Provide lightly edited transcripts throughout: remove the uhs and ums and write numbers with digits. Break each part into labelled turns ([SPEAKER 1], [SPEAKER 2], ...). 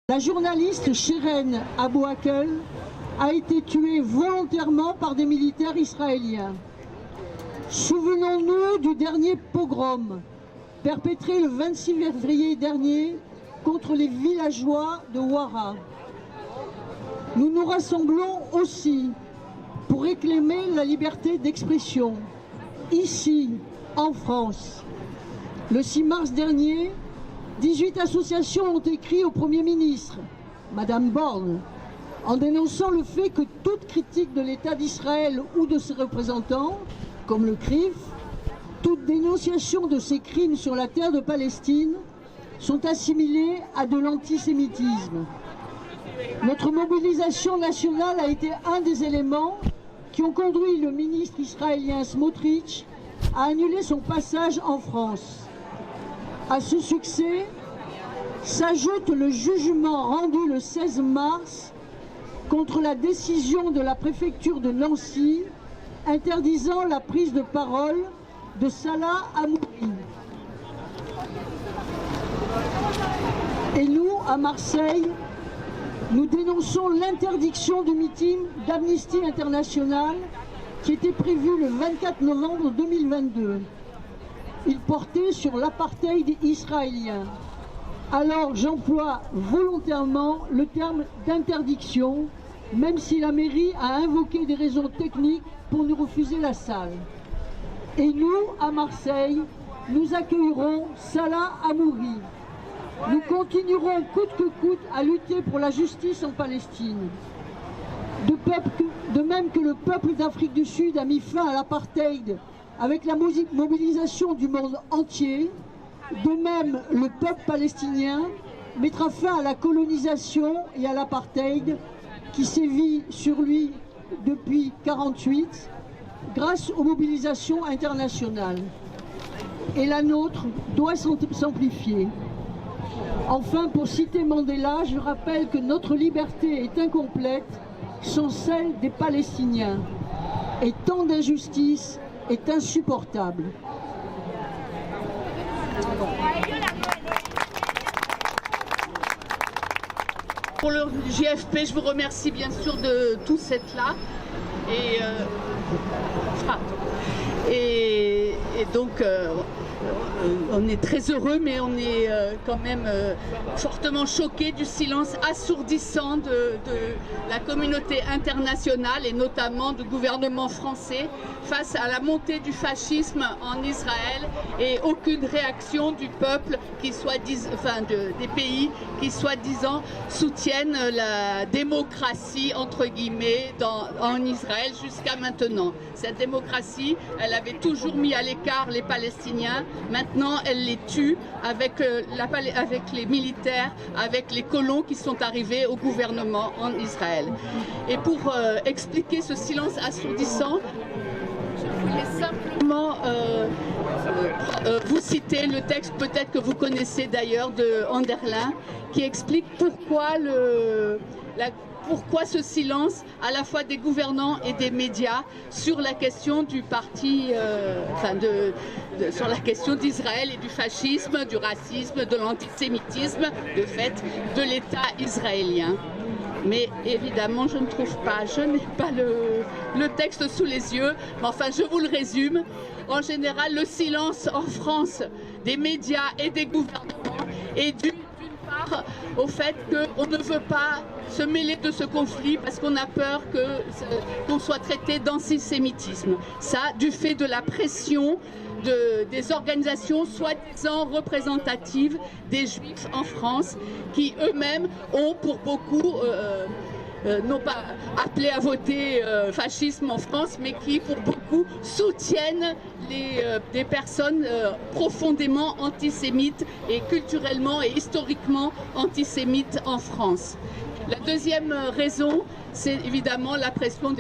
[SPEAKER 1] La journaliste Shireen Abu Akleh a été tuée volontairement par des militaires israéliens. Souvenons-nous du dernier pogrom perpétré le 26 février dernier contre les villageois de Ouara. Nous nous rassemblons aussi pour réclamer la liberté d'expression, ici, en France. Le 6 mars dernier, 18 associations ont écrit au Premier ministre, Madame Borne, en dénonçant le fait que toute critique de l'État d'Israël ou de ses représentants, comme le CRIF, toute dénonciation de ces crimes sur la terre de Palestine, sont assimilées à de l'antisémitisme. Notre mobilisation nationale a été un des éléments qui ont conduit le ministre israélien Smotrich à annuler son passage en France. À ce succès s'ajoute le jugement rendu le 16 mars contre la décision de la préfecture de Nancy interdisant la prise de parole de Salah Hamouri. Et nous, à Marseille, nous dénonçons l'interdiction du meeting d'Amnesty International qui était prévu le 24 novembre 2022. Il portait sur l'apartheid israélien. Alors j'emploie volontairement le terme d'interdiction, même si la mairie a invoqué des raisons techniques pour nous refuser la salle. Et nous, à Marseille, nous accueillerons Salah Hamouri. Nous continuerons coûte que coûte à lutter pour la justice en Palestine. De même que le peuple d'Afrique du Sud a mis fin à l'apartheid avec la mobilisation du monde entier, de même le peuple palestinien mettra fin à la colonisation et à l'apartheid qui sévit sur lui depuis 1948 grâce aux mobilisations internationales. Et la nôtre doit s'amplifier. Enfin, pour citer Mandela, je rappelle que notre liberté est incomplète sans celle des Palestiniens. Et tant d'injustice est insupportable.
[SPEAKER 2] Pour le JFP, je vous remercie bien sûr de tout cette là. Et donc on est très heureux, mais on est quand même fortement choqués du silence assourdissant de la communauté internationale et notamment du gouvernement français face à la montée du fascisme en Israël et aucune réaction du peuple qui des pays qui soi-disant soutiennent la démocratie entre guillemets en Israël jusqu'à maintenant. Cette démocratie, elle avait toujours mis à l'écart les Palestiniens. Maintenant, elle les tue avec les militaires, avec les colons qui sont arrivés au gouvernement en Israël. Et pour expliquer ce silence assourdissant, je voulais simplement vous citer le texte, peut-être que vous connaissez d'ailleurs, de Anderlin, qui explique pourquoi ce silence à la fois des gouvernants et des médias sur la question du parti, sur la question d'Israël et du fascisme, du racisme, de l'antisémitisme, de fait, de l'État israélien. Mais évidemment, je n'ai pas le texte sous les yeux, mais enfin, je vous le résume. En général, le silence en France des médias et des gouvernements est dû part au fait qu'on ne veut pas se mêler de ce conflit parce qu'on a peur qu'on soit traité d'antisémitisme. Ça, du fait de la pression des organisations soi-disant représentatives des Juifs en France qui eux-mêmes ont pour beaucoup non pas appelé à voter fascisme en France, mais qui pour beaucoup soutiennent des personnes profondément antisémites et culturellement et historiquement antisémites en France. La deuxième raison, c'est évidemment la pression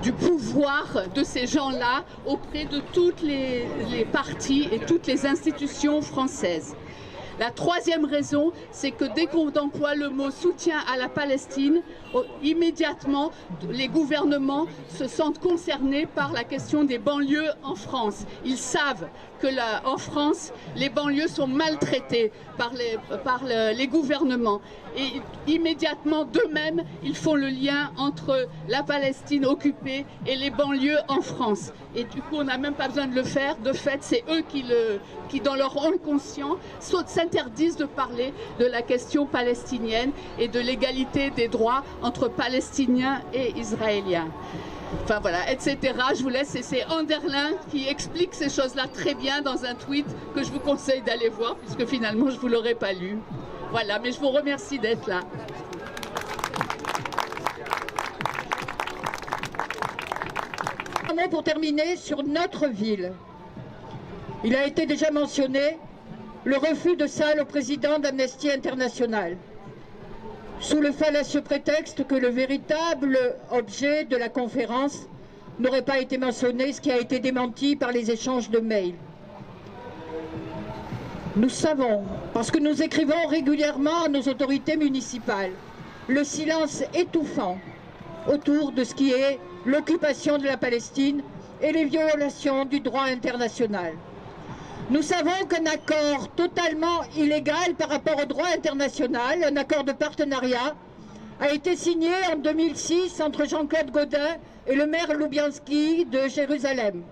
[SPEAKER 2] du pouvoir de ces gens-là auprès de toutes les partis et toutes les institutions françaises. La troisième raison, c'est que dès qu'on emploie le mot soutien à la Palestine, immédiatement, les gouvernements se sentent concernés par la question des banlieues en France. Ils savent que en France, les banlieues sont maltraitées par les gouvernements. Et immédiatement, d'eux-mêmes, ils font le lien entre la Palestine occupée et les banlieues en France. Et du coup, on n'a même pas besoin de le faire. De fait, c'est eux qui, dans leur inconscient, s'interdisent de parler de la question palestinienne et de l'égalité des droits entre Palestiniens et Israéliens. Enfin voilà, etc. Je vous laisse, c'est Anderlin qui explique ces choses-là très bien dans un tweet que je vous conseille d'aller voir, puisque finalement je ne vous l'aurais pas lu. Voilà, mais je vous remercie d'être là.
[SPEAKER 3] Un mot pour terminer sur notre ville. Il a été déjà mentionné le refus de salle au président d'Amnesty International, sous le fallacieux prétexte que le véritable objet de la conférence n'aurait pas été mentionné, ce qui a été démenti par les échanges de mails. Nous savons, parce que nous écrivons régulièrement à nos autorités municipales, le silence étouffant autour de ce qui est l'occupation de la Palestine et les violations du droit international. Nous savons qu'un accord totalement illégal par rapport au droit international, un accord de partenariat, a été signé en 2006 entre Jean-Claude Gaudin et le maire Loubianski de Jérusalem.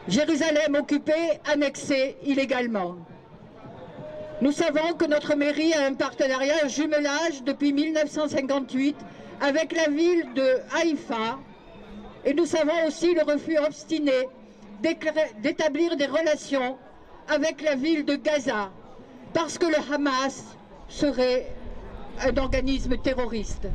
[SPEAKER 3] Jérusalem occupée, annexée illégalement. Nous savons que notre mairie a un partenariat, un jumelage depuis 1958 avec la ville de Haïfa, et nous savons aussi le refus obstiné d'établir des relations avec la ville de Gaza, parce que le Hamas serait un organisme terroriste.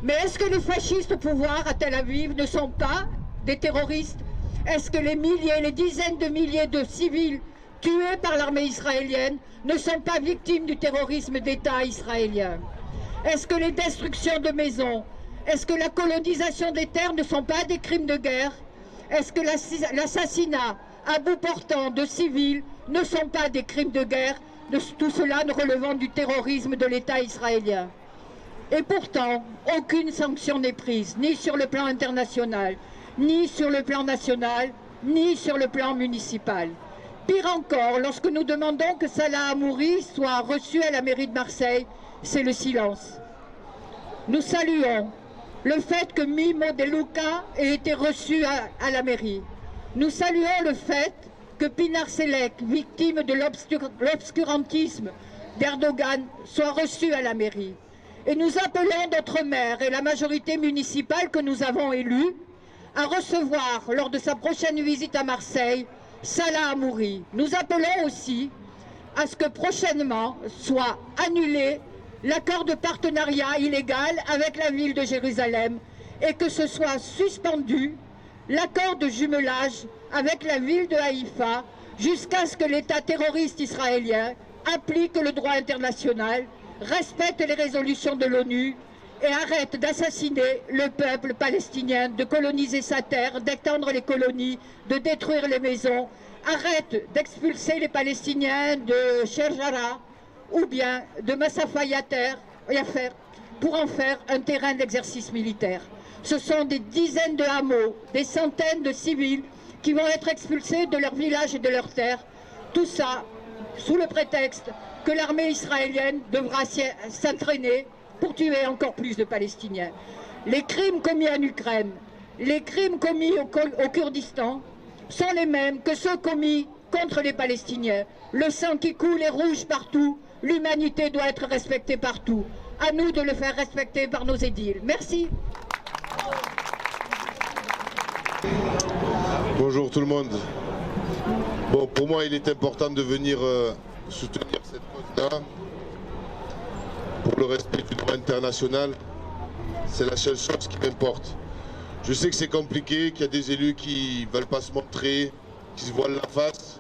[SPEAKER 3] Mais est-ce que les fascistes au pouvoir à Tel Aviv ne sont pas des terroristes? Est-ce que les milliers, les dizaines de milliers de civils tués par l'armée israélienne ne sont pas victimes du terrorisme d'État israélien? Est-ce que les destructions de maisons, est-ce que la colonisation des terres ne sont pas des crimes de guerre? Est-ce que l'assassinat à bout portant de civils ne sont pas des crimes de guerre, tout cela ne relevant du terrorisme de l'État israélien? Et pourtant, aucune sanction n'est prise, ni sur le plan international, ni sur le plan national, ni sur le plan municipal. Pire encore, lorsque nous demandons que Salah Hamouri soit reçu à la mairie de Marseille, c'est le silence. Nous saluons le fait que Mimo De Luca ait été reçu à la mairie. Nous saluons le fait que Pinar Selek, victime de l'obscurantisme d'Erdogan, soit reçu à la mairie. Et nous appelons notre maire et la majorité municipale que nous avons élue à recevoir, lors de sa prochaine visite à Marseille, Salah Hamouri. Nous appelons aussi à ce que prochainement soit annulé l'accord de partenariat illégal avec la ville de Jérusalem et que ce soit suspendu l'accord de jumelage avec la ville de Haïfa jusqu'à ce que l'État terroriste israélien applique le droit international, respecte les résolutions de l'ONU et arrête d'assassiner le peuple palestinien, de coloniser sa terre, d'étendre les colonies, de détruire les maisons, arrête d'expulser les Palestiniens de Sherjara ou bien de Massafa Yater pour en faire un terrain d'exercice militaire. Ce sont des dizaines de hameaux, des centaines de civils qui vont être expulsés de leurs villages et de leurs terres. Tout ça sous le prétexte que l'armée israélienne devra s'entraîner pour tuer encore plus de Palestiniens. Les crimes commis en Ukraine, les crimes commis au Kurdistan sont les mêmes que ceux commis contre les Palestiniens. Le sang qui coule est rouge partout, l'humanité doit être respectée partout. À nous de le faire respecter par nos édiles. Merci.
[SPEAKER 4] Bonjour tout le monde. Bon, pour moi, il est important de venir soutenir cette cause-là pour le respect du droit international. C'est la seule chose qui m'importe. Je sais que c'est compliqué, qu'il y a des élus qui ne veulent pas se montrer, qui se voilent la face.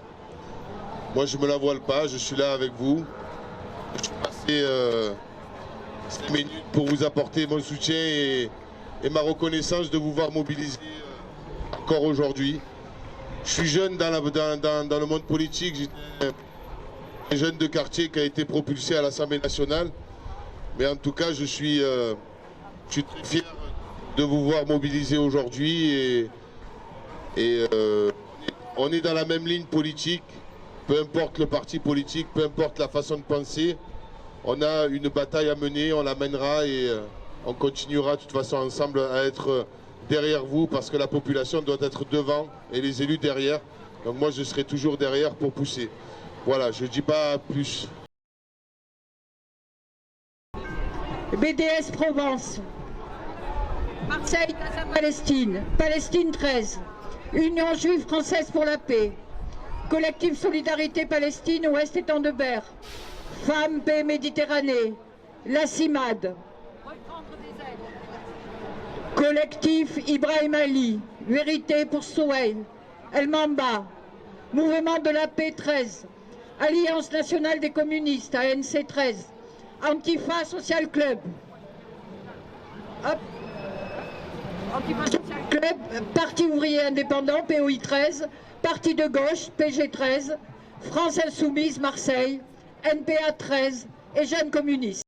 [SPEAKER 4] Moi, je ne me la voile pas, je suis là avec vous. Je suis passé 5 minutes pour vous apporter mon soutien et ma reconnaissance de vous voir mobiliser encore aujourd'hui. Je suis jeune dans le monde politique, des jeunes de quartier qui a été propulsé à l'Assemblée nationale. Mais en tout cas, je suis très fier de vous voir mobiliser aujourd'hui et on est dans la même ligne politique, peu importe le parti politique, peu importe la façon de penser. On a une bataille à mener, on la mènera et on continuera de toute façon ensemble à être derrière vous parce que la population doit être devant et les élus derrière. Donc moi je serai toujours derrière pour pousser. Voilà, je ne dis pas plus.
[SPEAKER 3] BDS Provence, Marseille, Gaza, Palestine, Palestine 13, Union juive française pour la paix, Collectif Solidarité Palestine Ouest étang de Berre, Femmes, Paix, Méditerranée, la CIMAD, Collectif Ibrahim Ali, Vérité pour Souheil, El Mamba, Mouvement de la Paix 13, Alliance nationale des communistes, ANC 13, Antifa Social Club, Antifa Social Club, Parti ouvrier indépendant, POI 13, Parti de gauche, PG 13, France Insoumise, Marseille, NPA 13 et Jeunes communistes.